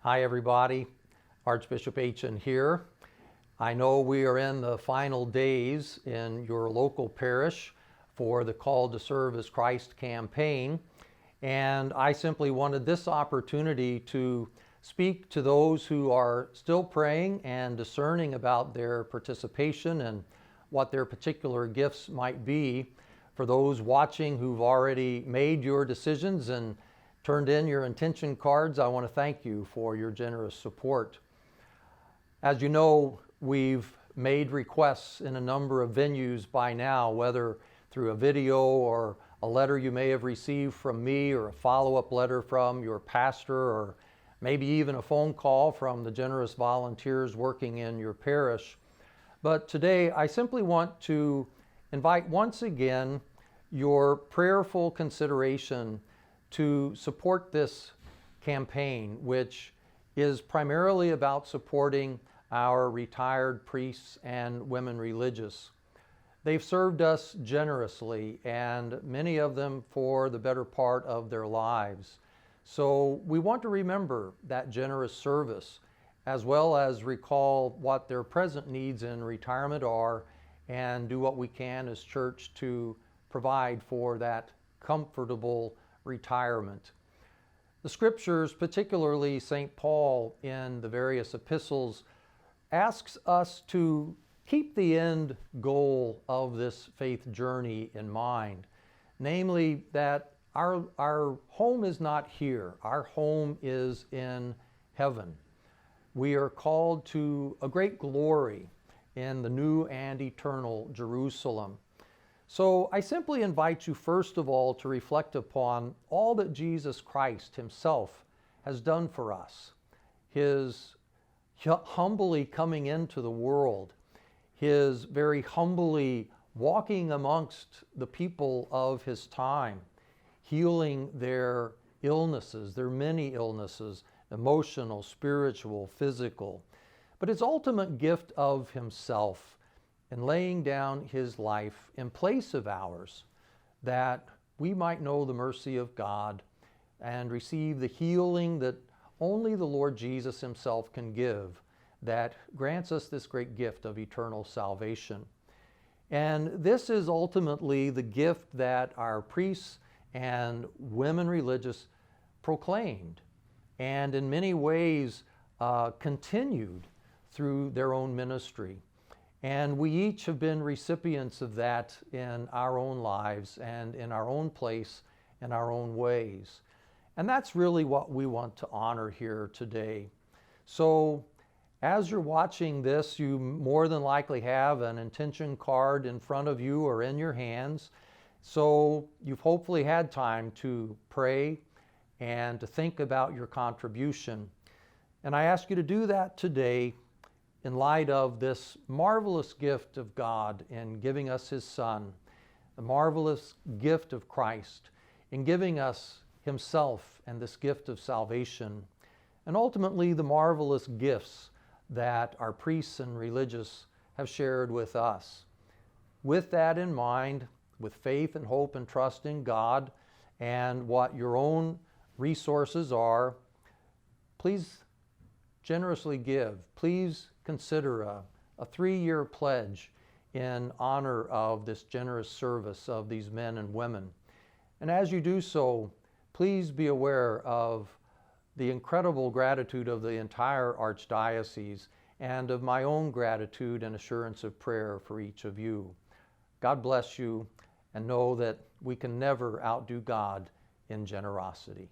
Hi everybody, Archbishop Etienne here. I know we are in the final days in your local parish for the Call to Serve as Christ campaign, and I simply wanted this opportunity to speak to those who are still praying and discerning about their participation and what their particular gifts might be. For those watching who've already made your decisions and turned in your intention cards, I want to thank you for your generous support. As you know, we've made requests in a number of venues by now, whether through a video or a letter you may have received from me, or a follow-up letter from your pastor, or maybe even a phone call from the generous volunteers working in your parish. But today I simply want to invite once again your prayerful consideration to support this campaign, which is primarily about supporting our retired priests and women religious. They've served us generously, and many of them for the better part of their lives. So we want to remember that generous service, as well as recall what their present needs in retirement are, and do what we can as church to provide for that comfortable retirement. The scriptures, particularly St. Paul in the various epistles, asks us to keep the end goal of this faith journey in mind, namely that our home is not here. Our home is in heaven. We are called to a great glory in the new and eternal Jerusalem. So I simply invite you first of all to reflect upon all that Jesus Christ himself has done for us. His humbly coming into the world, his very humbly walking amongst the people of his time, healing their illnesses, their many illnesses, emotional, spiritual, physical, but his ultimate gift of himself and laying down his life in place of ours, that we might know the mercy of God and receive the healing that only the Lord Jesus himself can give, that grants us this great gift of eternal salvation. And this is ultimately the gift that our priests and women religious proclaimed, and in many ways continued through their own ministry. And we each have been recipients of that in our own lives and in our own place, in our own ways. And that's really what we want to honor here today. So as you're watching this, you more than likely have an intention card in front of you or in your hands. So you've hopefully had time to pray and to think about your contribution. And I ask you to do that today in light of this marvelous gift of God in giving us his Son, the marvelous gift of Christ in giving us himself and this gift of salvation, and ultimately the marvelous gifts that our priests and religious have shared with us. With that in mind, with faith and hope and trust in God and what your own resources are, please generously give. Please consider a 3-year pledge in honor of this generous service of these men and women. And as you do so, please be aware of the incredible gratitude of the entire Archdiocese and of my own gratitude and assurance of prayer for each of you. God bless you, and know that we can never outdo God in generosity.